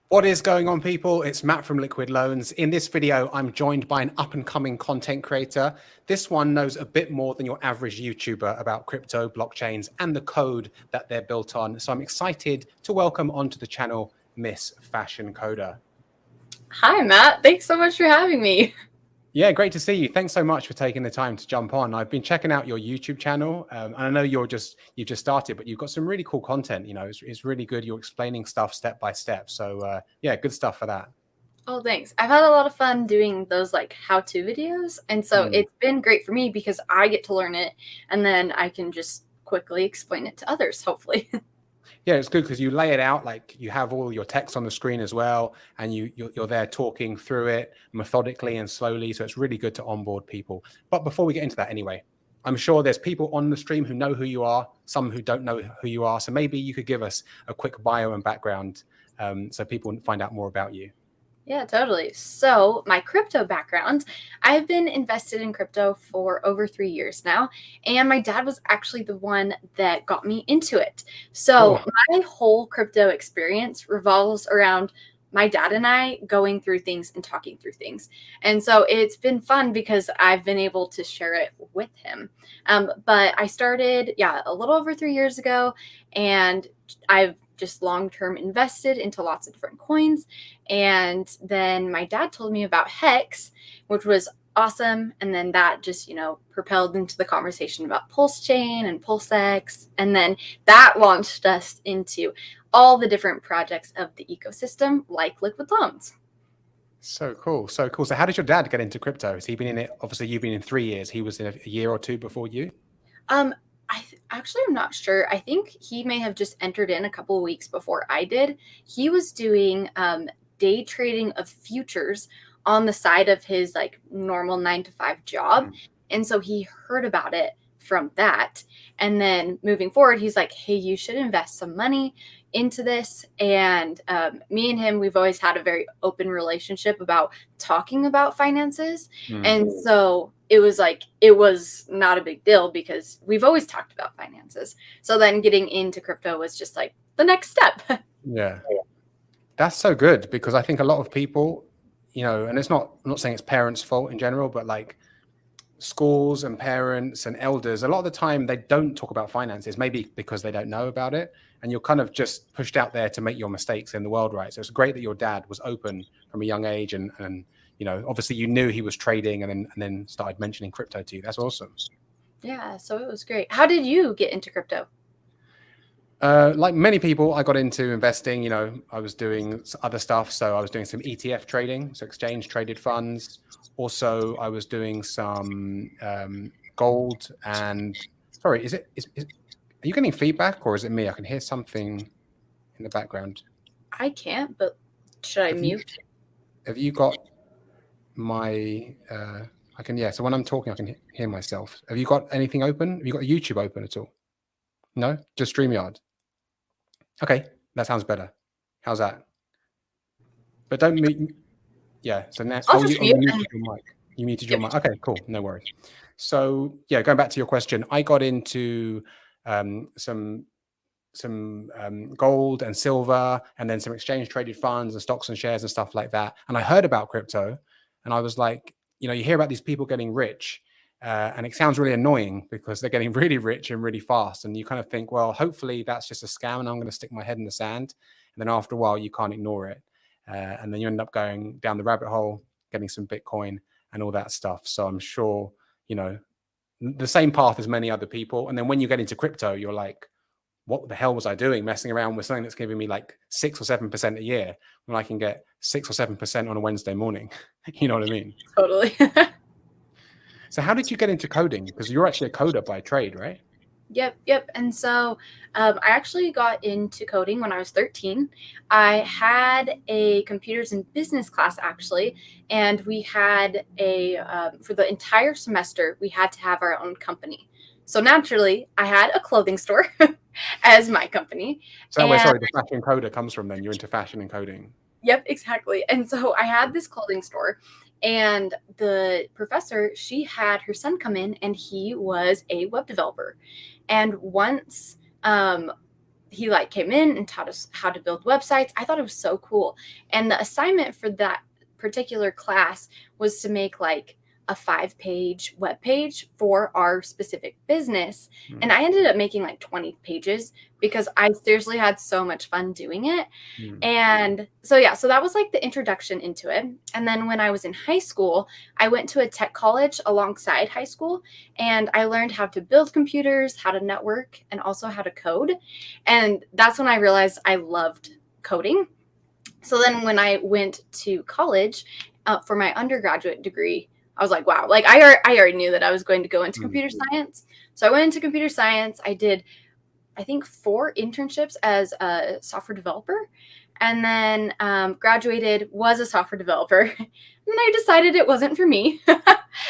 What is going on, people? It's Matt from LiquidLoans. In this video, I'm joined by an up-and-coming content creator. This one knows a bit more than your average YouTuber about crypto, blockchains, and the code that they're built on. So I'm excited to welcome onto the channel Miss Fashion Coder. Hi, Matt. Thanks so much for having me. Yeah, great to see you. Thanks so much for taking the time to jump on. I've been checking out your YouTube channel, and I know you've just started, but you've got some really cool content. You know, it's really good. You're explaining stuff step by step. So yeah, good stuff for that. Oh, thanks. I've had a lot of fun doing those like how-to videos, and so it's been great for me because I get to learn it, and then I can just quickly explain it to others, hopefully. Yeah, it's good because you lay it out, like you have all your text on the screen as well, and you're there talking through it methodically and slowly. So it's really good to onboard people. But before we get into that anyway, I'm sure there's people on the stream who know who you are, some who don't know who you are. So maybe you could give us a quick bio and background so people find out more about you. Yeah, totally. So my crypto background, I've been invested in crypto for over 3 years now, and my dad was actually the one that got me into it. So my whole crypto experience revolves around my dad and I going through things and talking through things. And so it's been fun because I've been able to share it with him. But I started, a little over 3 years ago, and I've just long-term invested into lots of different coins. And then my dad told me about HEX, which was awesome. And then that just, propelled into the conversation about PulseChain and PulseX. And then that launched us into all the different projects of the ecosystem, like LiquidLoans. So cool. So cool. So how did your dad get into crypto? Has he been in it? Obviously, you've been in 3 years. He was in a year or two before you. Actually, I'm not sure. I think he may have just entered in a couple of weeks before I did. He was doing day trading of futures on the side of his like normal 9 to 5 job. And so he heard about it from that. And then moving forward, he's like, hey, you should invest some money into this. And me and him, we've always had a very open relationship about talking about finances. And so it was not a big deal because we've always talked about finances. So then getting into crypto was just like the next step. Yeah. That's so good because I think a lot of people, and I'm not saying it's parents' fault in general, but like schools and parents and elders, a lot of the time they don't talk about finances, maybe because they don't know about it. And you're kind of just pushed out there to make your mistakes in the world, right? So it's great that your dad was open from a young age and obviously you knew he was trading and then started mentioning crypto to you. That's awesome. Yeah, so it was great. How did you get into crypto? Like many people, I got into investing. I was doing other stuff. So I was doing some ETF trading, so exchange traded funds. Also, I was doing some gold and sorry, are you getting feedback or is it me? I can hear something in the background. I can't, but should I mute? Have you got my I can, yeah, so when I'm talking I can hear myself. Have you got anything open? Have you got YouTube open at all? No, just StreamYard. Okay, that sounds better. How's that? But don't mute. Yeah, so now you muted your mic. You muted your mic. Okay, cool, no worries. So yeah, going back to your question, I got into some gold and silver, and then some exchange traded funds and stocks and shares and stuff like that. And I heard about crypto, and I was like, you hear about these people getting rich, and it sounds really annoying because they're getting really rich and really fast. And you kind of think, well, hopefully that's just a scam, and I'm going to stick my head in the sand. And then after a while, you can't ignore it, and then you end up going down the rabbit hole, getting some Bitcoin and all that stuff. So I'm sure the same path as many other people. And then when you get into crypto, you're like, what the hell was I doing messing around with something that's giving me like 6 or 7% a year when I can get 6 or 7% on a Wednesday morning? You know what I mean? Totally. So how did you get into coding? Because you're actually a coder by trade, right? Yep. And so I actually got into coding when I was 13. I had a computers and business class, actually, and we had for the entire semester, we had to have our own company. So naturally, I had a clothing store as my company. So where, sorry, the fashion coder comes from then? You're into fashion and coding. Yep, exactly. And so I had this clothing store, and the professor, she had her son come in, and he was a web developer. And once he like came in and taught us how to build websites. I thought it was so cool. And the assignment for that particular class was to make like a 5-page web page for our specific business. And I ended up making like 20 pages because I seriously had so much fun doing it. And so, yeah, so that was like the introduction into it. And then when I was in high school, I went to a tech college alongside high school, and I learned how to build computers, how to network, and also how to code. And that's when I realized I loved coding. So then when I went to college for my undergraduate degree, I was like, wow, like I already knew that I was going to go into computer science. So I went into computer science. I did, I think, 4 internships as a software developer, and then graduated, was a software developer. And then I decided it wasn't for me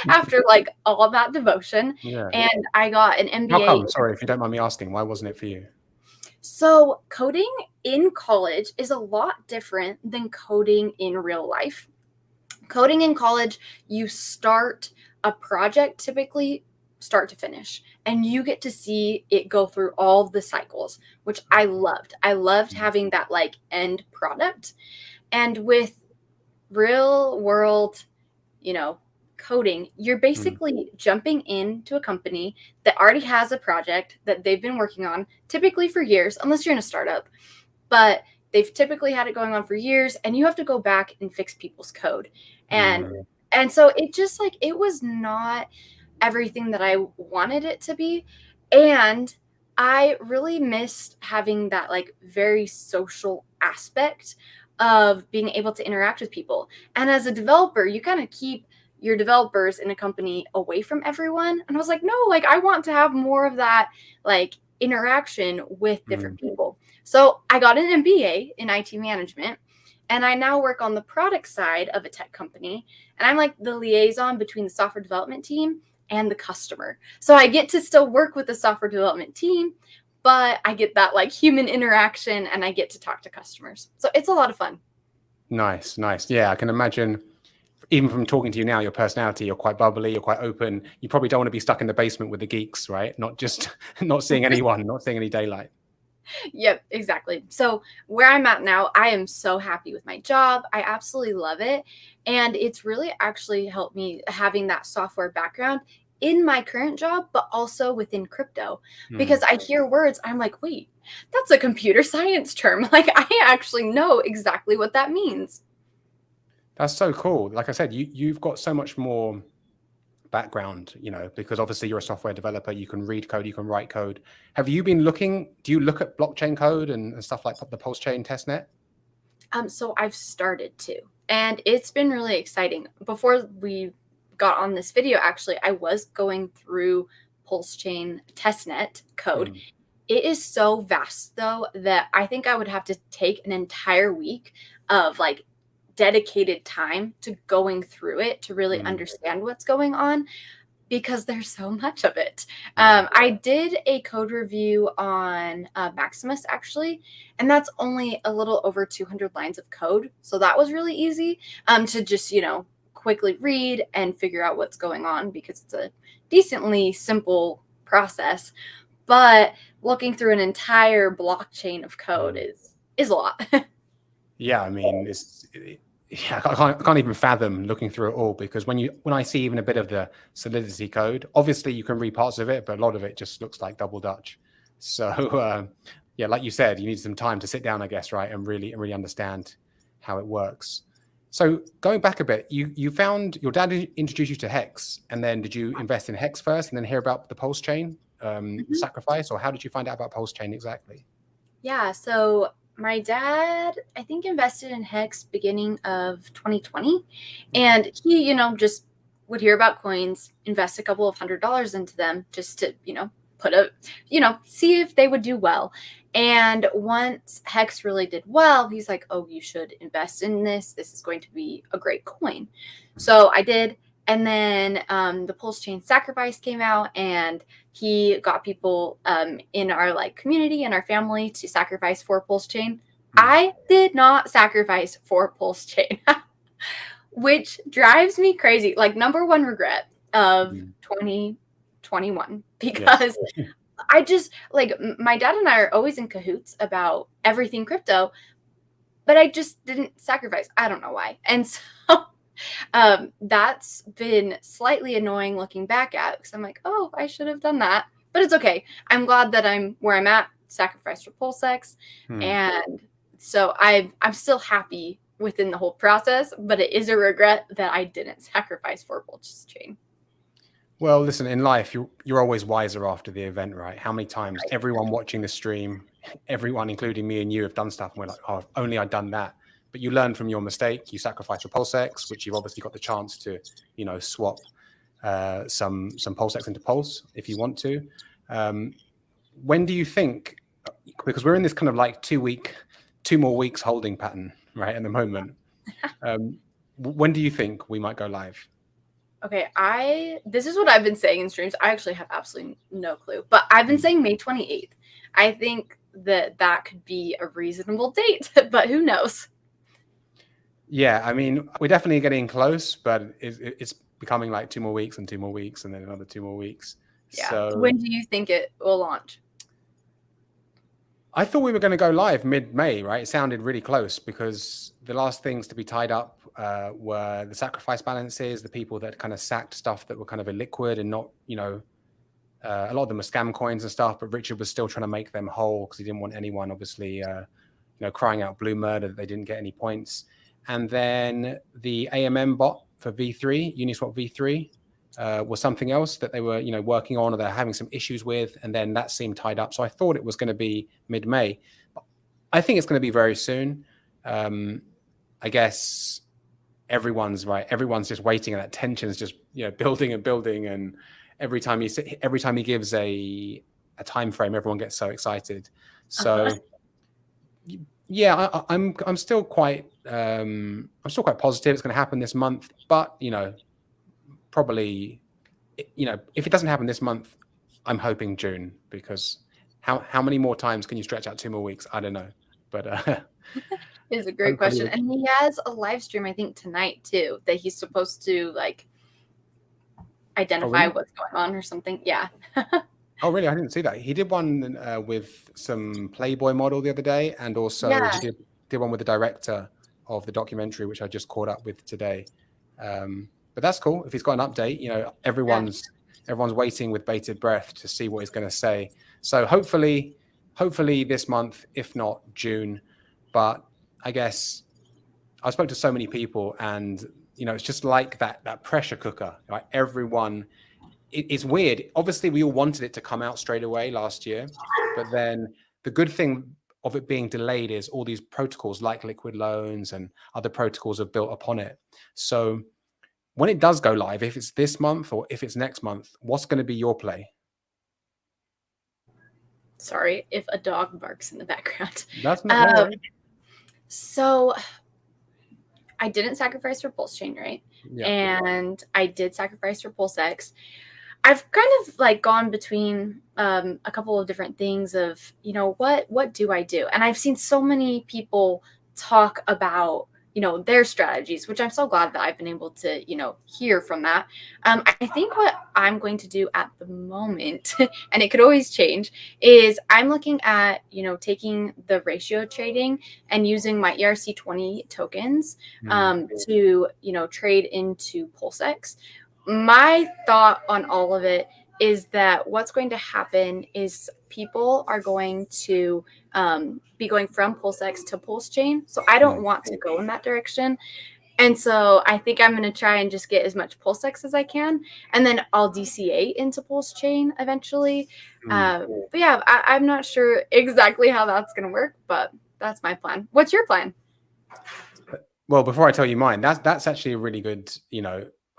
after like all of that devotion. Yeah. And I got an MBA. How come? Sorry, if you don't mind me asking, why wasn't it for you? So coding in college is a lot different than coding in real life. Coding in college, you start a project typically start to finish, and you get to see it go through all of the cycles, which I loved. I loved having that like end product. And with real world, coding, you're basically jumping into a company that already has a project that they've been working on, typically for years, unless you're in a startup. But they've typically had it going on for years, and you have to go back and fix people's code. And so it just like, it was not everything that I wanted it to be. And I really missed having that like very social aspect of being able to interact with people. And as a developer, you kind of keep your developers in a company away from everyone. And I was like, no, like I want to have more of that like interaction with different people. So I got an MBA in IT management, and I now work on the product side of a tech company. And I'm like the liaison between the software development team and the customer. So I get to still work with the software development team, but I get that like human interaction, and I get to talk to customers. So it's a lot of fun. Nice. Yeah, I can imagine, even from talking to you now, your personality, you're quite bubbly, you're quite open. You probably don't want to be stuck in the basement with the geeks, right? Not seeing anyone, not seeing any daylight. Yep, exactly. So where I'm at now, I am so happy with my job. I absolutely love it. And it's really actually helped me having that software background in my current job, but also within crypto, because I hear words, I'm like, wait, that's a computer science term. Like I actually know exactly what that means. That's so cool. Like I said, you've got so much more background, because obviously you're a software developer, you can read code, you can write code. Do you look at blockchain code and stuff like the PulseChain testnet? So I've started to, and it's been really exciting. Before we got on this video, actually, I was going through PulseChain testnet code. It is so vast though that I think I would have to take an entire week of like dedicated time to going through it to really understand what's going on, because there's so much of it. I did a code review on Maximus actually, and that's only a little over 200 lines of code. So that was really easy to just, quickly read and figure out what's going on, because it's a decently simple process. But looking through an entire blockchain of code is a lot. Yeah, I mean, I can't even fathom looking through it all, because when I see even a bit of the Solidity code, obviously you can read parts of it, but a lot of it just looks like double Dutch. So yeah, like you said, you need some time to sit down, I guess, right, and really understand how it works. So going back a bit, you found your dad introduced you to HEX, and then did you invest in HEX first and then hear about the PulseChain sacrifice, or how did you find out about PulseChain exactly? Yeah, so my dad, I think, invested in HEX beginning of 2020. And he, just would hear about coins, invest a couple of $100s into them just to, see if they would do well. And once HEX really did well, he's like, oh, you should invest in this. This is going to be a great coin. So I did. And then the PulseChain sacrifice came out, and he got people in our community and our family to sacrifice for PulseChain. I did not sacrifice for PulseChain, which drives me crazy. Like, number one regret of 2021, because I just like my dad and I are always in cahoots about everything crypto, but I just didn't sacrifice. I don't know why. And so that's been slightly annoying looking back at, because I'm like, oh, I should have done that. But it's okay. I'm glad that I'm where I'm at, sacrificed for PulseX. And so I'm still happy within the whole process, but it is a regret that I didn't sacrifice for PulseChain. Well, listen, in life, you're always wiser after the event, right? How many times everyone watching the stream, everyone, including me and you, have done stuff and we're like, oh, if only I'd done that. But you learn from your mistake. You sacrifice for PulseX, which you've obviously got the chance to, swap some PulseX into Pulse if you want to. When do you think, because we're in this kind of like 2 more weeks holding pattern, right, at the moment. When do you think we might go live? Okay, this is what I've been saying in streams. I actually have absolutely no clue, but I've been saying May 28th. I think that could be a reasonable date, but who knows? Yeah, I mean, we're definitely getting close, but it's becoming like 2 more weeks and 2 more weeks and then another 2 more weeks. Yeah. So when do you think it will launch? I thought we were going to go live mid-May, right? It sounded really close because the last things to be tied up were the sacrifice balances, the people that kind of sacked stuff that were kind of illiquid and not, a lot of them were scam coins and stuff, but Richard was still trying to make them whole because he didn't want anyone, obviously, crying out blue murder that they didn't get any points. And then the AMM bot for V3, Uniswap V3, was something else that they were, working on or they're having some issues with. And then that seemed tied up. So I thought it was going to be mid-May. I think it's going to be very soon. I guess everyone's right. Everyone's just waiting, and that tension is just, building and building. And every time he gives a time frame, everyone gets so excited. So yeah, I'm still quite positive it's going to happen this month, but probably, if it doesn't happen this month, I'm hoping June, because how many more times can you stretch out 2 more weeks? I don't know, but it's a great question. And he has a live stream, I think, tonight too, that he's supposed to like identify what's going on or something. Yeah. Oh, really? I didn't see that. He did one with some Playboy model the other day, and also he did one with the director of the documentary, which I just caught up with today. But that's cool. If he's got an update, everyone's waiting with bated breath to see what he's going to say. So hopefully this month, if not June. But I guess I spoke to so many people, and it's just like that pressure cooker. Like everyone, it's weird. Obviously, we all wanted it to come out straight away last year, but then the good thing of it being delayed is all these protocols like LiquidLoans and other protocols have built upon it. So when it does go live, if it's this month or if it's next month, what's going to be your play? Sorry if a dog barks in the background. That's not So I didn't sacrifice for PulseChain, right? Yeah. And I did sacrifice for PulseX. I've kind of like gone between a couple of different things of, what do I do? And I've seen so many people talk about, their strategies, which I'm so glad that I've been able to, hear from that. I think what I'm going to do at the moment, and it could always change, is I'm looking at, taking the ratio trading and using my ERC20 tokens to, trade into PulseX. My thought on all of it is that what's going to happen is people are going to be going from PulseX to PulseChain. So I don't want to go in that direction. And so I think I'm going to try and just get as much PulseX as I can. And then I'll DCA into PulseChain eventually. But yeah, I'm not sure exactly how that's going to work, but that's my plan. What's your plan? Well, before I tell you mine, that's actually a really good,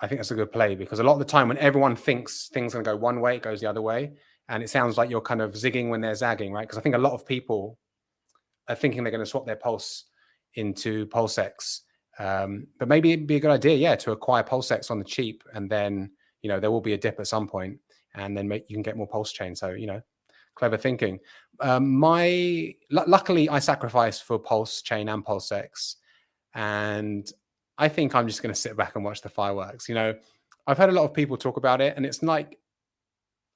I think that's a good play, because a lot of the time when everyone thinks things are going to go one way, it goes the other way. And it sounds like you're kind of zigging when they're zagging, right? Because I think a lot of people are thinking they're going to swap their Pulse into PulseX. But maybe it'd be a good idea, to acquire PulseX on the cheap. And then, there will be a dip at some point, and then you can get more PulseChain. So, clever thinking. Luckily, I sacrificed for PulseChain and PulseX. And I think I'm just going to sit back and watch the fireworks. I've heard a lot of people talk about it, and it's like,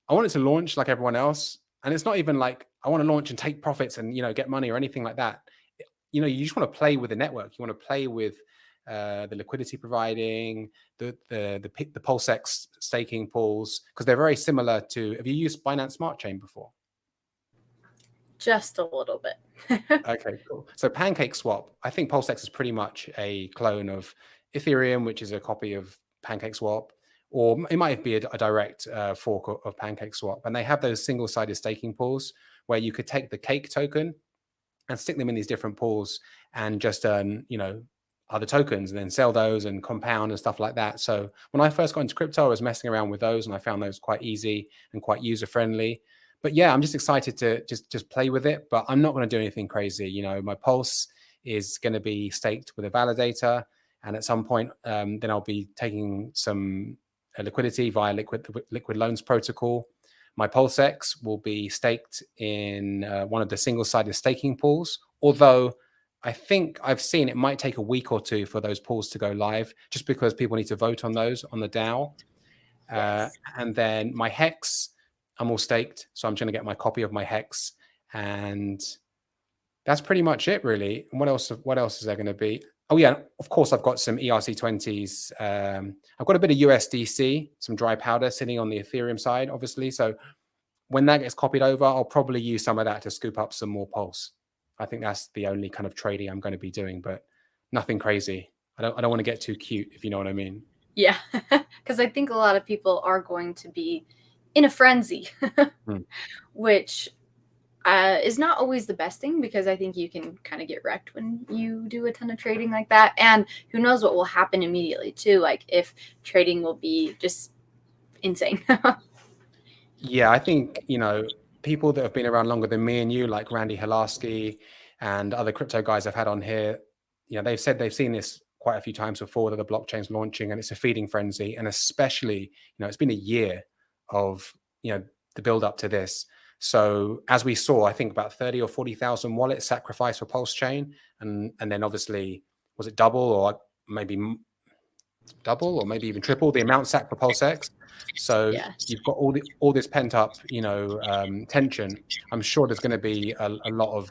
I want it to launch like everyone else. And it's not even like I want to launch and take profits and, get money or anything like that. You just want to play with the network. You want to play with the liquidity providing, the PulseX staking pools, because they're very similar to. Have you used Binance Smart Chain before? Just a little bit. Okay, cool. So PancakeSwap, I think PulseX is pretty much a clone of Ethereum, which is a copy of PancakeSwap, or it might be a direct fork of PancakeSwap. And they have those single-sided staking pools where you could take the cake token and stick them in these different pools and just earn, other tokens and then sell those and compound and stuff like that. So when I first got into crypto, I was messing around with those and I found those quite easy and quite user-friendly. But yeah, I'm just excited to just play with it, but I'm not going to do anything crazy. My Pulse is going to be staked with a validator. And at some point, then I'll be taking some liquidity via LiquidLoans protocol. My PulseX will be staked in one of the single-sided staking pools, although I think I've seen it might take a week or two for those pools to go live, just because people need to vote on those on the DAO. Yes. And then my HEX, I'm all staked, so I'm going to get my copy of my HEX, and that's pretty much it, really. And what else is there going to be? Oh yeah, of course I've got some ERC20s. I've got a bit of USDC, some dry powder sitting on the Ethereum side, obviously. So when that gets copied over, I'll probably use some of that to scoop up some more Pulse. I think that's the only kind of trading I'm going to be doing, but nothing crazy. I don't want to get too cute, if you know what I mean. Yeah, because I think a lot of people are going to be in a frenzy, which is not always the best thing, because I think you can kind of get wrecked when you do a ton of trading like that. And who knows what will happen immediately too, like if trading will be just insane. Yeah, I think, people that have been around longer than me and you, like Randy Hilarski and other crypto guys I've had on here, they've said they've seen this quite a few times before, that the blockchain's launching and it's a feeding frenzy. And especially, it's been a year of, the build up to this. So as we saw, I think about 30 or 40,000 wallets sacrificed for PulseChain. And then obviously, was it double or maybe even triple the amount sacked for PulseX? So Yes. you've got all this pent up, tension. I'm sure there's going to be a lot of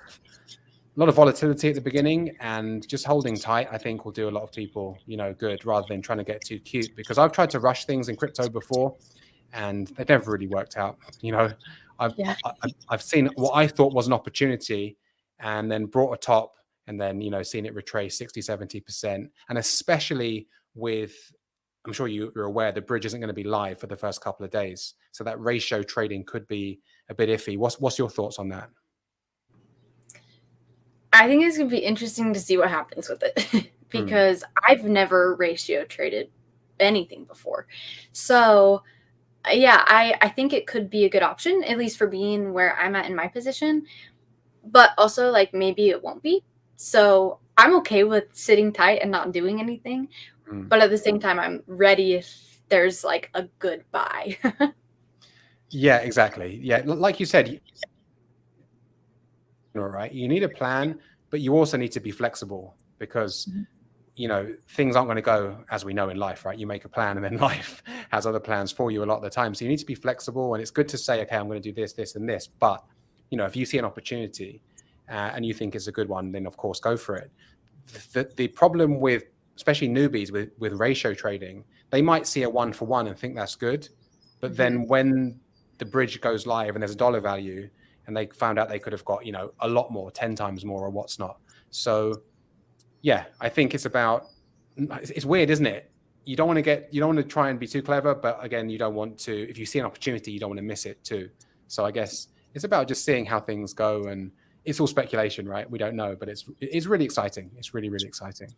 volatility at the beginning, and just holding tight, I think, will do a lot of people, good, rather than trying to get too cute. Because I've tried to rush things in crypto before, and they've never really worked out. I've seen what I thought was an opportunity, and then brought a top, and then seen it retrace 60-70%, and especially with, I'm sure you're aware, the bridge isn't going to be live for the first couple of days, so that ratio trading could be a bit iffy. What's your thoughts on that? I think it's going to be interesting to see what happens with it because I've never ratio traded anything before. So yeah, I think it could be a good option, at least for being where I'm at in my position, but also like maybe it won't be. So I'm okay with sitting tight and not doing anything, but at the same time, I'm ready if there's like a good buy. Yeah, exactly. Yeah, like you said, all right, you need a plan, but you also need to be flexible, because things aren't going to go as we know in life, right? You make a plan and then life has other plans for you a lot of the time. So you need to be flexible, and it's good to say, okay, I'm going to do this, this, and this. But, if you see an opportunity and you think it's a good one, then of course, go for it. The problem with, especially newbies with ratio trading, they might see a 1-for-1 and think that's good. But then when the bridge goes live and there's a dollar value, and they found out they could have got, a lot more, 10 times more or what's not. So yeah, I think it's weird, isn't it? You don't want to try and be too clever, but again, you don't want to, if you see an opportunity, you don't want to miss it too. So I guess it's about just seeing how things go, and it's all speculation, right? We don't know, but it's really exciting. It's really, really exciting.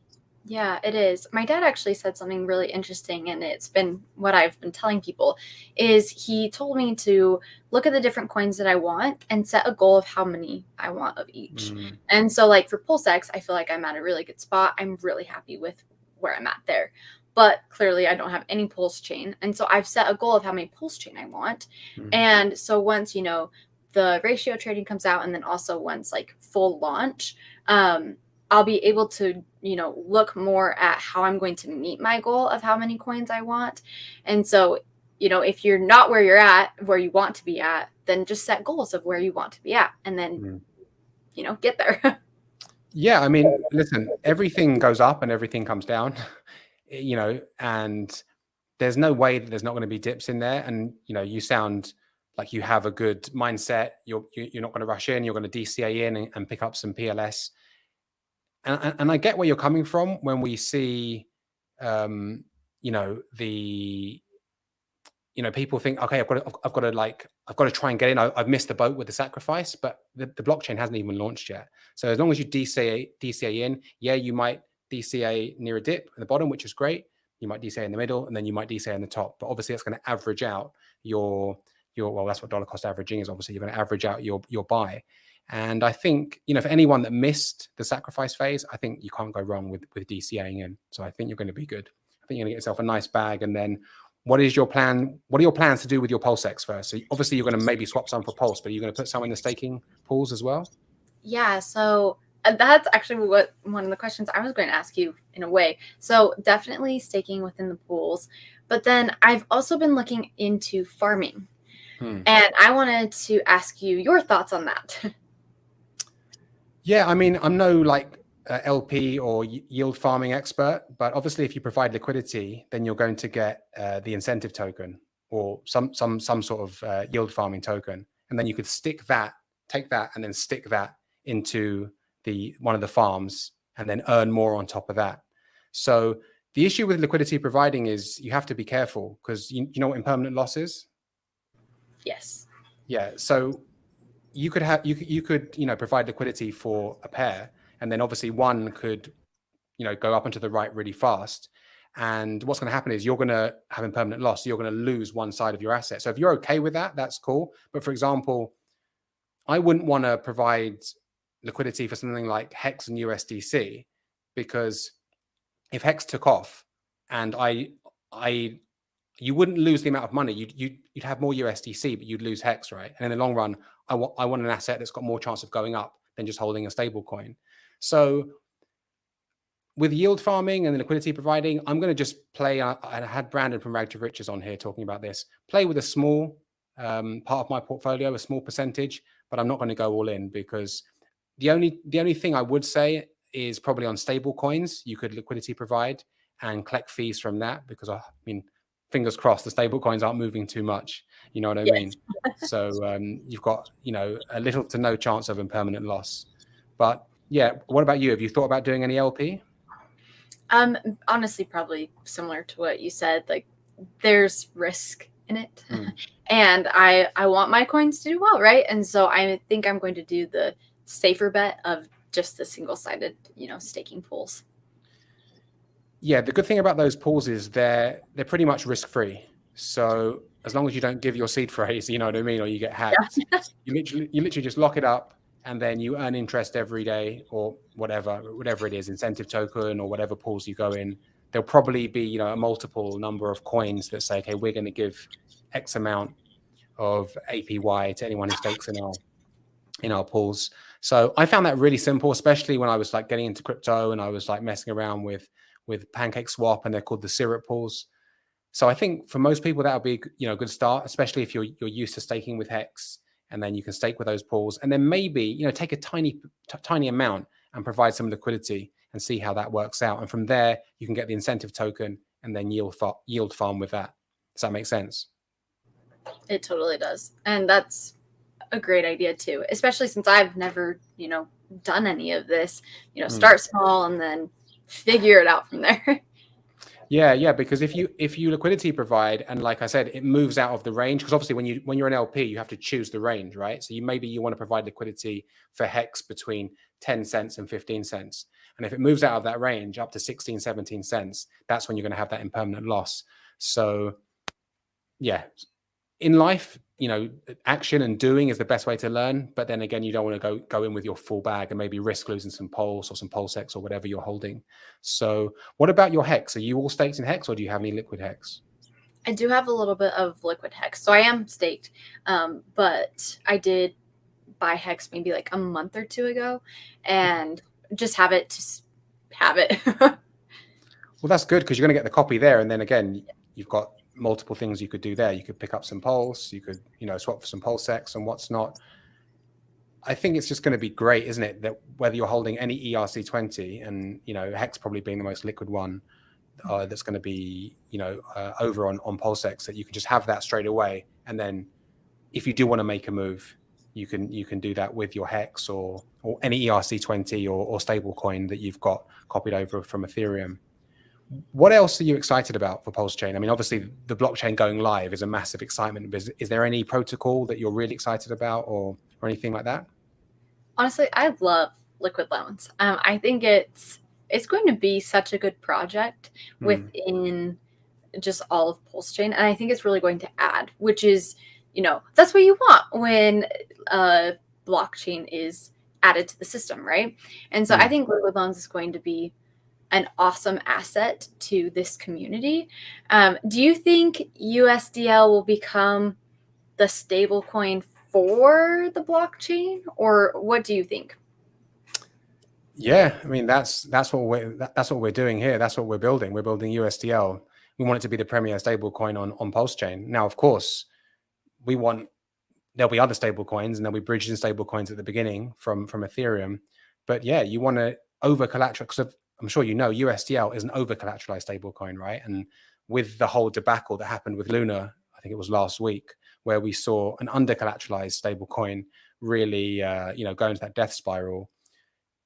Yeah, it is. My dad actually said something really interesting, and it's been what I've been telling people, is he told me to look at the different coins that I want and set a goal of how many I want of each. And so like for PulseX, I feel like I'm at a really good spot. I'm really happy with where I'm at there. But clearly I don't have any PulseChain. And so I've set a goal of how many PulseChain I want. And so once, the ratio trading comes out, and then also once like full launch, I'll be able to, look more at how I'm going to meet my goal of how many coins I want. And so, if you're not where you're at, where you want to be at, then just set goals of where you want to be at, and then, get there. Yeah, I mean, listen, everything goes up and everything comes down, and there's no way that there's not going to be dips in there. And, you sound like you have a good mindset. You're not going to rush in. You're going to DCA in and pick up some PLS. And I get where you're coming from when we see, people think, okay, I've got to try and get in. I've missed the boat with the sacrifice, but the blockchain hasn't even launched yet. So as long as you DCA in, you might DCA near a dip at the bottom, which is great. You might DCA in the middle, and then you might DCA in the top. But obviously, that's going to average out your well, that's what dollar cost averaging is. Obviously, you're going to average out your buy. And I think, for anyone that missed the sacrifice phase, I think you can't go wrong with DCAing in. So I think you're going to be good. I think you're going to get yourself a nice bag. And then what is your plan? What are your plans to do with your PulseX first? So obviously you're going to maybe swap some for Pulse, but are you going to put some in the staking pools as well? Yeah, so that's actually one of the questions I was going to ask you in a way. So definitely staking within the pools. But then I've also been looking into farming. And I wanted to ask you your thoughts on that. Yeah, I mean, I'm no LP or yield farming expert, but obviously if you provide liquidity, then you're going to get the incentive token or some sort of yield farming token. And then you could take that and then stick that into one of the farms and then earn more on top of that. So the issue with liquidity providing is you have to be careful because you know what impermanent loss is? Yes. Yeah. So you could provide liquidity for a pair, and then obviously one could go up and to the right really fast. And what's going to happen is you're going to have impermanent loss. So you're going to lose one side of your asset. So if you're okay with that, that's cool. But for example, I wouldn't want to provide liquidity for something like HEX and USDC, because if HEX took off and you wouldn't lose the amount of money. You'd have more USDC, but you'd lose HEX, right? And in the long run, I want an asset that's got more chance of going up than just holding a stable coin. So with yield farming and the liquidity providing, I'm going to just play. I had Brandon from Rag to Riches on here talking about this. Play with a small part of my portfolio, a small percentage, but I'm not going to go all in, because the only thing I would say is probably on stable coins, you could liquidity provide and collect fees from that, because I mean, fingers crossed, the stable coins aren't moving too much. You know what I mean? So you've got, a little to no chance of impermanent loss. But yeah, what about you? Have you thought about doing any LP? Honestly, probably similar to what you said. Like, there's risk in it. And I want my coins to do well, right? And so I think I'm going to do the safer bet of just the single-sided, staking pools. Yeah, the good thing about those pools is they're pretty much risk-free. So as long as you don't give your seed phrase, you know what I mean, or you get hacked, you literally just lock it up, and then you earn interest every day, or whatever it is, incentive token or whatever pools you go in. There'll probably be, a multiple number of coins that say, okay, we're going to give X amount of APY to anyone who stakes in our pools. So I found that really simple, especially when I was getting into crypto and I was messing around with Pancake Swap, and they're called the syrup pools. So I think for most people that would be a good start, especially if you're used to staking with HEX, and then you can stake with those pools, and then maybe take a tiny amount and provide some liquidity and see how that works out. And from there, you can get the incentive token and then yield farm with that. Does that make sense? It totally does, and that's a great idea too, especially since I've never done any of this. Start small and then figure it out from there. Yeah, because if you liquidity provide, and like I said, it moves out of the range, because obviously when you're an LP, you have to choose the range, right? So maybe you want to provide liquidity for HEX between 10 cents and 15 cents. And if it moves out of that range up to 16, 17 cents, that's when you're going to have that impermanent loss. So yeah, in life, action and doing is the best way to learn. But then again, you don't want to go in with your full bag and maybe risk losing some Pulse or some PulseX or whatever you're holding. So what about your HEX? Are you all staked in HEX, or do you have any liquid HEX? I do have a little bit of liquid HEX. So I am staked, but I did buy HEX maybe a month or two ago and just have it. Well, that's good, because you're going to get the copy there. And then again, you've got multiple things you could do there. You could pick up some Pulse, you could, you know, swap for some PulseX and what's not. I think it's just going to be great, isn't it? That whether you're holding any ERC20, and, you know, HEX probably being the most liquid one, that's going to be, you know, over on PulseX, that you can just have that straight away. And then if you do want to make a move, you can do that with your HEX or any ERC20 or stable coin that you've got copied over from Ethereum. What else are you excited about for PulseChain? I mean, obviously the blockchain going live is a massive excitement. Is there any protocol that you're really excited about or anything like that? Honestly, I love LiquidLoans. I think it's going to be such a good project within just all of PulseChain, and I think it's really going to add, which is, you know, that's what you want when blockchain is added to the system, right? And so I think LiquidLoans is going to be an awesome asset to this community. Do you think USDL will become the stable coin for the blockchain, or what do you think? Yeah, I mean, that's what we're doing here. That's what we're building. We're building USDL. We want it to be the premier stable coin on PulseChain. Now, of course, there'll be other stable coins, and there'll be bridges and stable coins at the beginning from Ethereum. But yeah, you want to over collateralize, because I'm sure you know USDL is an over collateralized stable coin, right? And with the whole debacle that happened with Luna, I think it was last week, where we saw an under collateralized stable coin really, you know, go into that death spiral.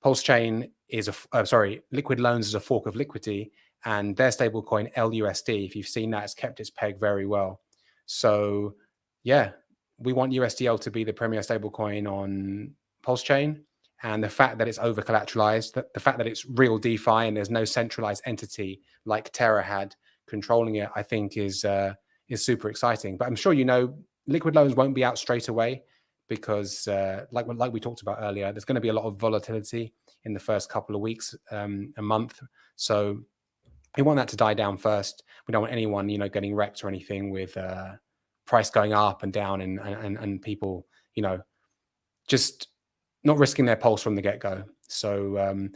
PulseChain is LiquidLoans is a fork of Liquidity, and their stablecoin LUSD, if you've seen that, it's kept its peg very well. So yeah, we want USDL to be the premier stablecoin on PulseChain, and the fact that it's over collateralized, the fact that it's real DeFi and there's no centralized entity like Terra had controlling it, I think is super exciting. But I'm sure you know LiquidLoans won't be out straight away, because like we talked about earlier, there's going to be a lot of volatility in the first couple of weeks, a month. So we want that to die down first. We don't want anyone, you know, getting wrecked or anything with price going up and down and people, you know, just not risking their pulse from the get-go. So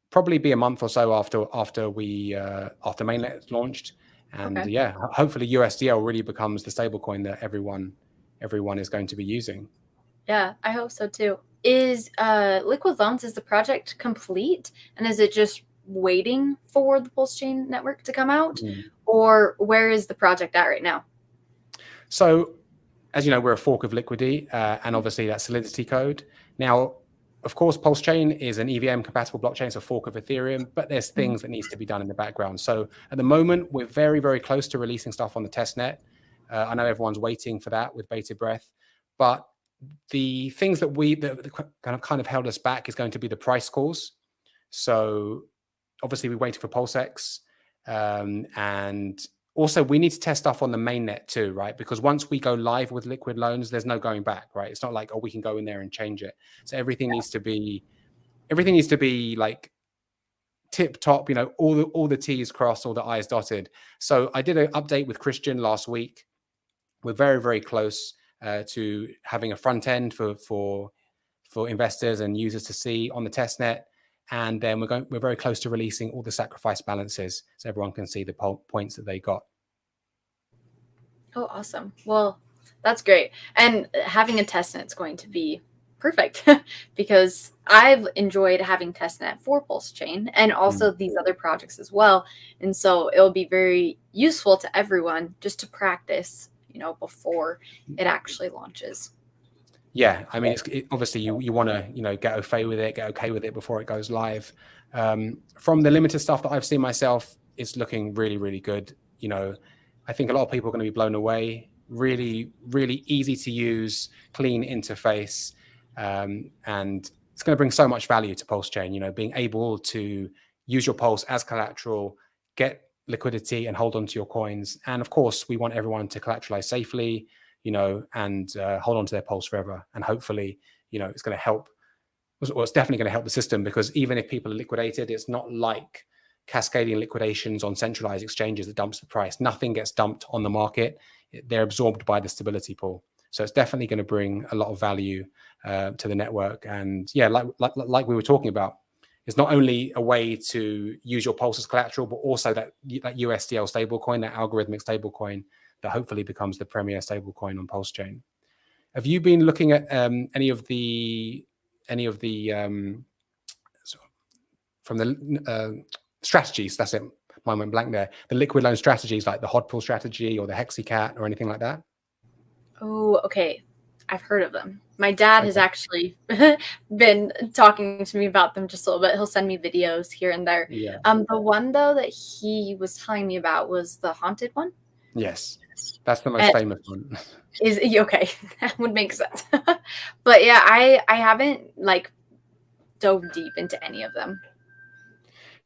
probably be a month or so after mainnet is launched. And yeah, hopefully USDL really becomes the stablecoin that everyone is going to be using. Yeah, I hope so too. Is LiquidLoans, is the project complete, and is it just waiting for the PulseChain network to come out, or where is the project at right now? So, as you know, we're a fork of Liquidity, and obviously that's Solidity code. Now, of course, PulseChain is an EVM compatible blockchain, it's a fork of Ethereum, but there's things that needs to be done in the background. So at the moment, we're very, very close to releasing stuff on the testnet. I know everyone's waiting for that with bated breath, but the things that kind of held us back is going to be the price calls. So obviously we're waiting for PulseX, and also we need to test stuff on the mainnet too, right? Because once we go live with LiquidLoans, there's no going back, right? It's not like, oh, we can go in there and change it. So everything needs to be like tip top, you know, all the T's crossed, all the I's dotted. So I did an update with Christian last week. We're very, very close to having a front end for investors and users to see on the testnet, and then we're very close to releasing all the sacrifice balances so everyone can see the points that they got. Oh, awesome! Well, that's great, and having a testnet is going to be perfect because I've enjoyed having testnet for PulseChain and also these other projects as well, and so it'll be very useful to everyone just to practice, you know, before it actually launches. Yeah, I mean, obviously you want to, you know, get okay with it before it goes live. From the limited stuff that I've seen myself, it's looking really, really good. You know, I think a lot of people are going to be blown away. Really, really easy to use, clean interface, and it's going to bring so much value to PulseChain. You know, being able to use your Pulse as collateral, get liquidity, and hold on to your coins. And of course, we want everyone to collateralize safely, you know, and hold on to their Pulse forever. And hopefully, you know, it's going to help. Well, it's definitely going to help the system, because even if people are liquidated, it's not like cascading liquidations on centralized exchanges that dumps the price. Nothing gets dumped on the market. They're absorbed by the stability pool. So it's definitely going to bring a lot of value to the network. And yeah, like we were talking about, it's not only a way to use your Pulse as collateral, but also that USDL stablecoin, that algorithmic stablecoin, that hopefully becomes the premier stablecoin on PulseChain. Have you been looking at any of the from the strategies? That's it. Mine went blank there. The liquid loan strategies, like the HODL strategy or the HEXiCat or anything like that. Oh, okay. I've heard of them. My dad has actually been talking to me about them just a little bit. He'll send me videos here and there. Yeah. The one though that he was telling me about was the haunted one. Yes, that's the most famous one. Is okay? That would make sense. But yeah, I haven't like dove deep into any of them.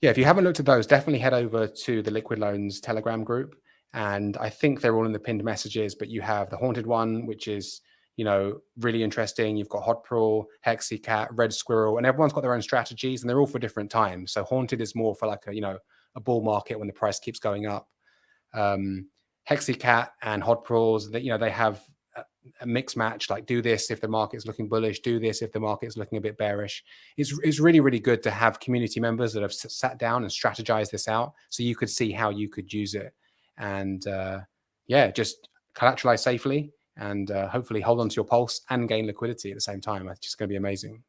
Yeah, if you haven't looked at those, definitely head over to the LiquidLoans Telegram group. And I think they're all in the pinned messages, but you have the haunted one, which is, you know, really interesting. You've got HODL, HEXiCat, Red Squirrel, and everyone's got their own strategies and they're all for different times. So haunted is more for like a, you know, a bull market when the price keeps going up. HEXiCat and HODLs, that, you know, they have a mix match, like do this if the market's looking bullish, do this if the market's looking a bit bearish. It's really, really good to have community members that have sat down and strategized this out so you could see how you could use it. And yeah, just collateralize safely and hopefully hold on to your pulse and gain liquidity at the same time. It's just going to be amazing.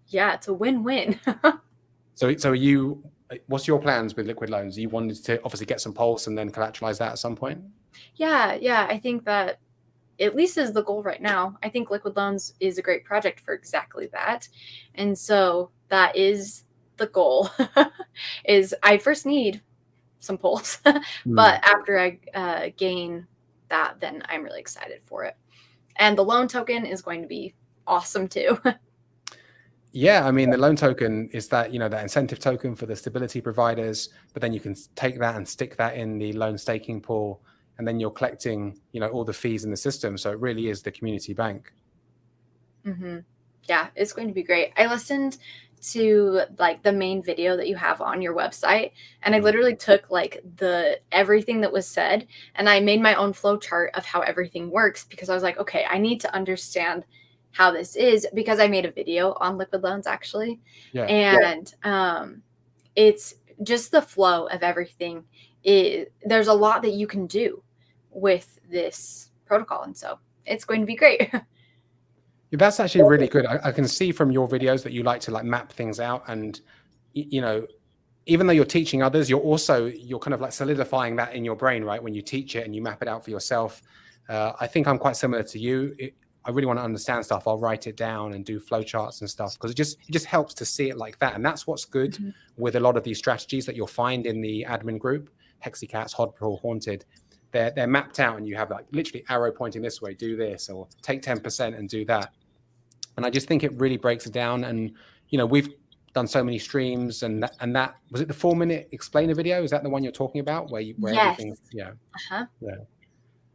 Yeah, it's a win-win. So you, what's your plans with liquid loans? You wanted to obviously get some pulse and then collateralize that at some point? Yeah, I think that at least is the goal right now. I think LiquidLoans is a great project for exactly that. And so that is the goal. Is I first need some pulse, but after I gain that, then I'm really excited for it. And the loan token is going to be awesome too. Yeah, I mean, the loan token is that, you know, that incentive token for the stability providers, but then you can take that and stick that in the loan staking pool, and then you're collecting, you know, all the fees in the system. So it really is the community bank. Yeah, it's going to be great. I listened to like the main video that you have on your website, and I literally took like everything that was said and I made my own flow chart of how everything works, because I was like, okay, I need to understand how this is, because I made a video on LiquidLoans actually. Yeah. And it's just the flow of everything. There's a lot that you can do with this protocol, and so it's going to be great. That's actually really good. I can see from your videos that you like to like map things out, and you know, even though you're teaching others, you're kind of like solidifying that in your brain, right? When you teach it and you map it out for yourself. I think I'm quite similar to you. I really want to understand stuff. I'll write it down and do flowcharts and stuff, because it just helps to see it like that. And that's what's good with a lot of these strategies that you'll find in the admin group, HEXiCats, HODL, Haunted. They're mapped out, and you have like literally arrow pointing this way, do this, or take 10% and do that. And I just think it really breaks it down. And, you know, we've done so many streams, and that was it. The 4-minute explainer video, is that the one you're talking about, where Yes. everything? Yeah. Yeah.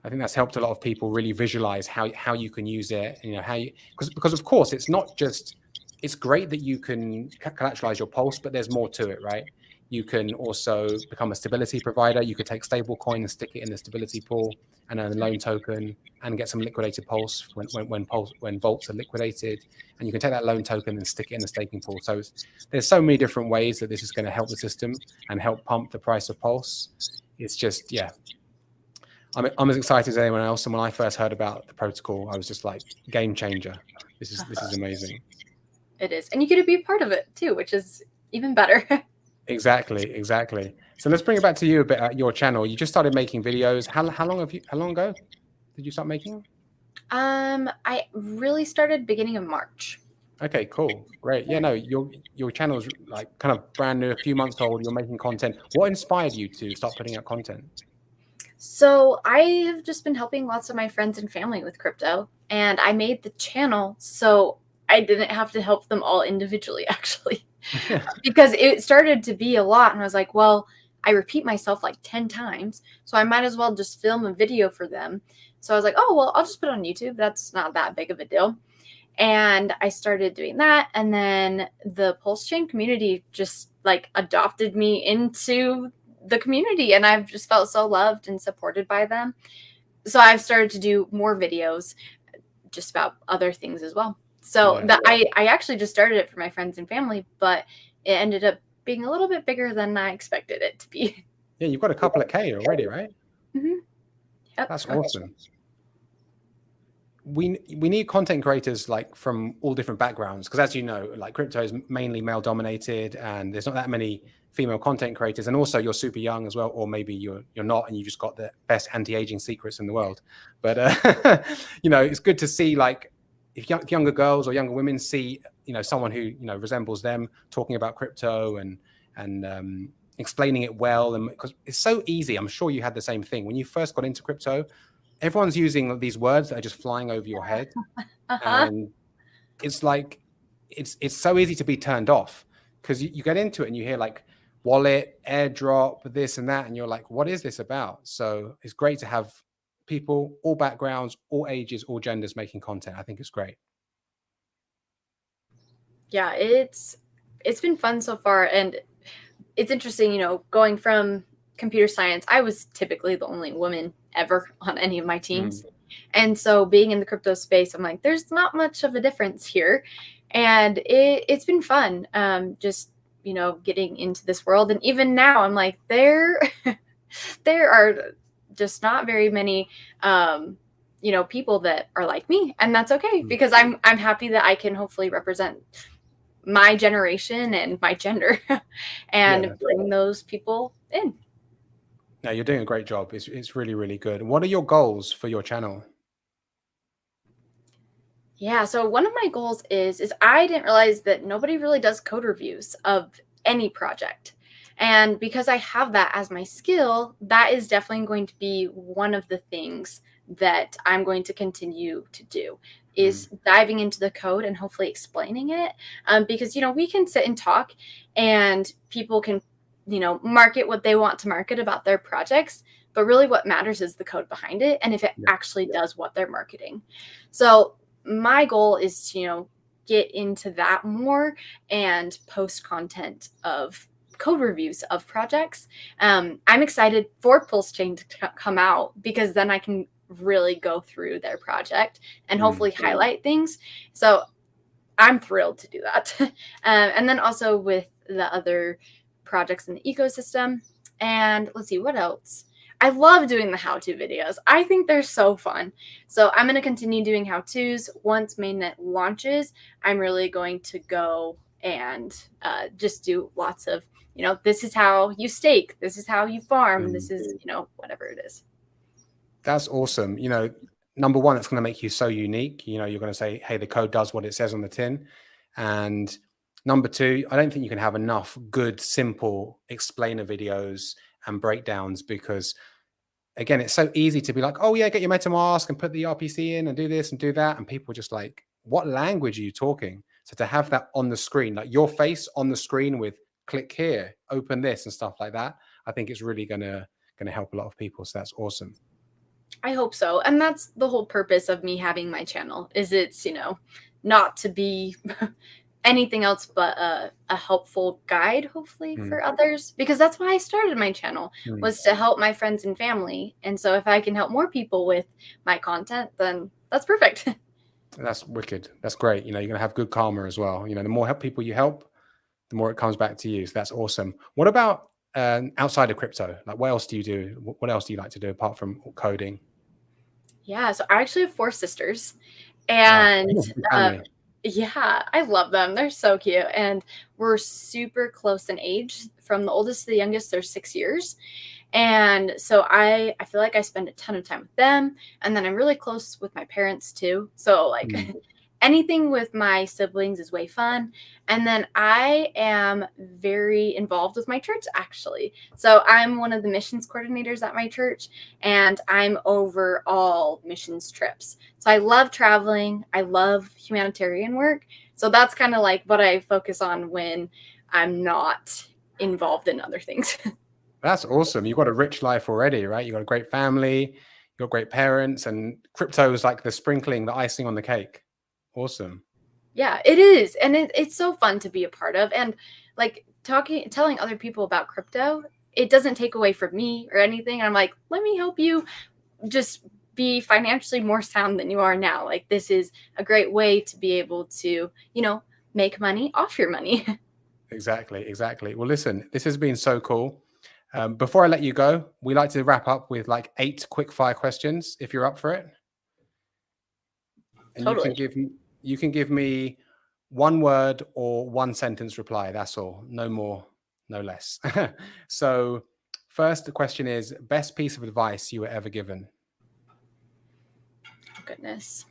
I think that's helped a lot of people really visualize how you can use it. And, you know, because of course it's not just, it's great that you can collateralize your pulse, but there's more to it, right? You can also become a stability provider. You could take stable coin and stick it in the stability pool and earn a loan token and get some liquidated pulse when vaults are liquidated. And you can take that loan token and stick it in the staking pool. So there's so many different ways that this is going to help the system and help pump the price of pulse. It's just, yeah, I'm as excited as anyone else. And when I first heard about the protocol, I was just like, game changer. This is amazing. It is. And you get to be a part of it too, which is even better. Exactly. So let's bring it back to you a bit at your channel. You just started making videos. How long ago did you start making? I really started beginning of March. Okay, cool. Great. Yeah, no, your channel's like kind of brand new, a few months old. You're making content. What inspired you to start putting out content? So I have just been helping lots of my friends and family with crypto, and I made the channel so I didn't have to help them all individually, actually. Because it started to be a lot, and I was like, well, I repeat myself like 10 times, so I might as well just film a video for them. So I was like, oh, well, I'll just put it on YouTube. That's not that big of a deal. And I started doing that, and then the PulseChain community just like adopted me into the community, and I've just felt so loved and supported by them. So I've started to do more videos just about other things as well. So I actually just started it for my friends and family, but it ended up being a little bit bigger than I expected it to be. Yeah, you've got a couple of K already, right? Yep. That's awesome. We need content creators like from all different backgrounds, because as you know, like crypto is mainly male dominated and there's not that many female content creators, and also you're super young as well, or maybe you're not and you just got the best anti-aging secrets in the world. But you know, it's good to see like if younger girls or younger women see, you know, someone who, you know, resembles them talking about crypto and explaining it well. And because it's so easy, I'm sure you had the same thing when you first got into crypto. Everyone's using these words that are just flying over your head, Uh-huh. and it's like it's so easy to be turned off, because you get into it and you hear like wallet, airdrop, this and that, and you're like, what is this about? So it's great to have people, all backgrounds, all ages, all genders making content. I think it's great. Yeah, it's been fun so far, and it's interesting, you know, going from computer science. I was typically the only woman ever on any of my teams. And so being in the crypto space, I'm like, there's not much of a difference here. And it's been fun. Just, you know, getting into this world. And even now I'm like, there are just not very many you know, people that are like me. And that's okay, because I'm happy that I can hopefully represent my generation and my gender and bring those people in. No, you're doing a great job. It's really, really good. What are your goals for your channel? Yeah, so one of my goals is I didn't realize that nobody really does code reviews of any project. And because I have that as my skill, that is definitely going to be one of the things that I'm going to continue to do, is diving into the code and hopefully explaining it. Because, you know, we can sit and talk and people can, you know, market what they want to market about their projects. But really what matters is the code behind it and if it actually does what they're marketing. So my goal is to, you know, get into that more and post content of code reviews of projects. I'm excited for PulseChain to come out, because then I can really go through their project and hopefully highlight things. So I'm thrilled to do that. And then also with the other projects in the ecosystem. And let's see, what else? I love doing the how-to videos. I think they're so fun. So I'm going to continue doing how-tos. Once mainnet launches, I'm really going to go and just do lots of, you know, this is how you stake, this is how you farm, this is, you know, whatever it is. That's awesome. You know, number one, it's going to make you so unique. You know, you're going to say, hey, the code does what it says on the tin. And number two, I don't think you can have enough good, simple explainer videos and breakdowns, because again, it's so easy to be like, oh yeah, get your MetaMask and put the RPC in and do this and do that. And people are just like, what language are you talking? So to have that on the screen, like your face on the screen with click here, open this and stuff like that, I think it's really gonna help a lot of people. So that's awesome. I hope so. And that's the whole purpose of me having my channel, is it's, you know, not to be anything else but a helpful guide, hopefully, for others, because that's why I started my channel, was to help my friends and family. And so if I can help more people with my content, then that's perfect. That's wicked. That's great. You know, you're gonna have good karma as well. You know, the more people you help, the more it comes back to you. So that's awesome. What about outside of crypto? Like, what else do you do? What else do you like to do apart from coding? Yeah, so I actually have 4 sisters, Wow, and big family. yeah, I love them. They're so cute, and we're super close in age. From the oldest to the youngest, they're 6 years. And so I feel like I spend a ton of time with them, and then I'm really close with my parents too. So like anything with my siblings is way fun. And then I am very involved with my church, actually. So I'm one of the missions coordinators at my church, and I'm over all missions trips. So I love traveling. I love humanitarian work. So that's kind of like what I focus on when I'm not involved in other things. That's awesome. You've got a rich life already, right? You've got a great family, you've got great parents, and crypto is like the sprinkling, the icing on the cake. Awesome. Yeah, it is. And it's so fun to be a part of. And like telling other people about crypto, it doesn't take away from me or anything. I'm like, let me help you just be financially more sound than you are now. Like, this is a great way to be able to, you know, make money off your money. Exactly. Exactly. Well, listen, this has been so cool. Before I let you go, we like to wrap up with like 8 quick fire questions, if you're up for it. And Totally. you can give me 1 word or 1 sentence reply. That's all. No more, no less. So first, the question is, best piece of advice you were ever given? Oh, goodness.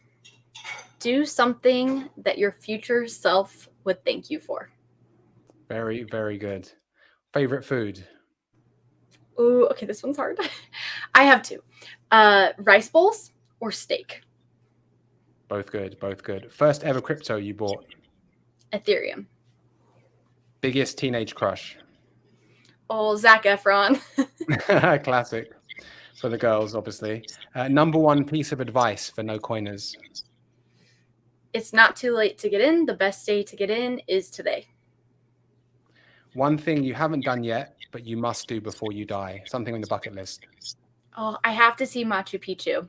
Do something that your future self would thank you for. Very, very good. Favorite food? Ooh, okay, this one's hard. I have 2. Rice bowls or steak? Both good, both good. First ever crypto you bought? Ethereum. Biggest teenage crush? Oh, Zac Efron. Classic for the girls, obviously. Number 1 piece of advice for no coiners? It's not too late to get in. The best day to get in is today. 1 thing you haven't done yet, but you must do before you die. Something on the bucket list. Oh, I have to see Machu Picchu.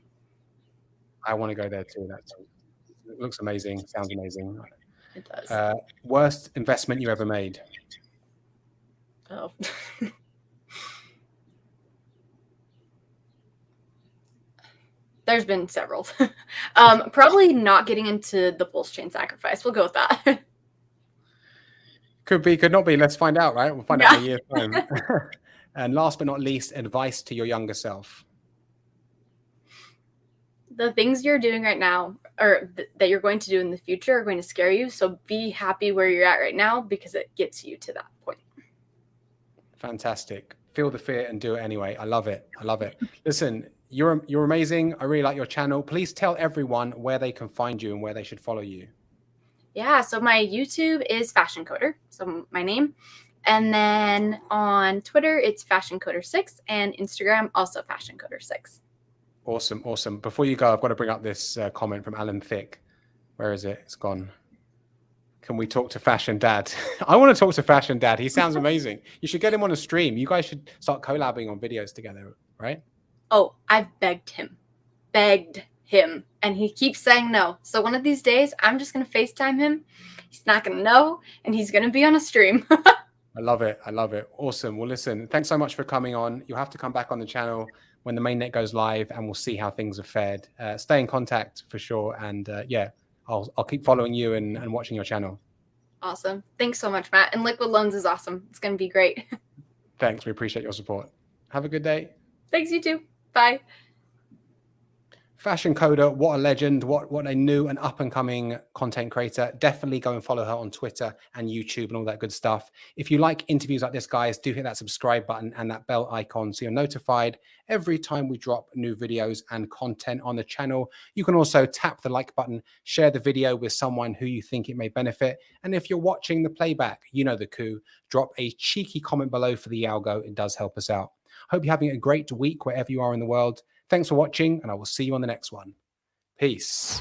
I want to go there too. It looks amazing. Sounds amazing. It does. Worst investment you ever made? Oh. There's been several. Probably not getting into the PulseChain sacrifice. We'll go with that. Could be, could not be. Let's find out, right? We'll find out in a year's time. And last but not least, advice to your younger self. The things you're doing right now, or that you're going to do in the future, are going to scare you. So be happy where you're at right now, because it gets you to that point. Fantastic. Feel the fear and do it anyway. I love it. I love it. Listen, you're amazing. I really like your channel. Please tell everyone where they can find you and where they should follow you. Yeah, so my YouTube is Fashion Coder, so my name. And then on Twitter, it's Fashion Coder 6, and Instagram, also Fashion Coder 6. Awesome, awesome. Before you go, I've got to bring up this comment from Alan Thick. Where is it? It's gone. Can we talk to Fashion Dad? I want to talk to Fashion Dad. He sounds amazing. You should get him on a stream. You guys should start collabing on videos together, right? Oh, I've begged him, and he keeps saying no. So one of these days, I'm just going to FaceTime him. He's not going to know, and he's going to be on a stream. I love it. I love it. Awesome. Well, listen, thanks so much for coming on. You'll have to come back on the channel when the mainnet goes live, and we'll see how things are fared. Stay in contact for sure. And yeah, I'll keep following you and watching your channel. Awesome. Thanks so much, Matt. And LiquidLoans is awesome. It's going to be great. Thanks. We appreciate your support. Have a good day. Thanks, you too. Bye. Fashion Coder, what a legend, what a new and up and coming content creator. Definitely go and follow her on Twitter and YouTube and all that good stuff. If you like interviews like this, guys, do hit that subscribe button and that bell icon so you're notified every time we drop new videos and content on the channel. You can also tap the like button, share the video with someone who you think it may benefit. And if you're watching the playback, you know the coup, drop a cheeky comment below for the algo. It does help us out. Hope you're having a great week wherever you are in the world. Thanks for watching, and I will see you on the next one. Peace.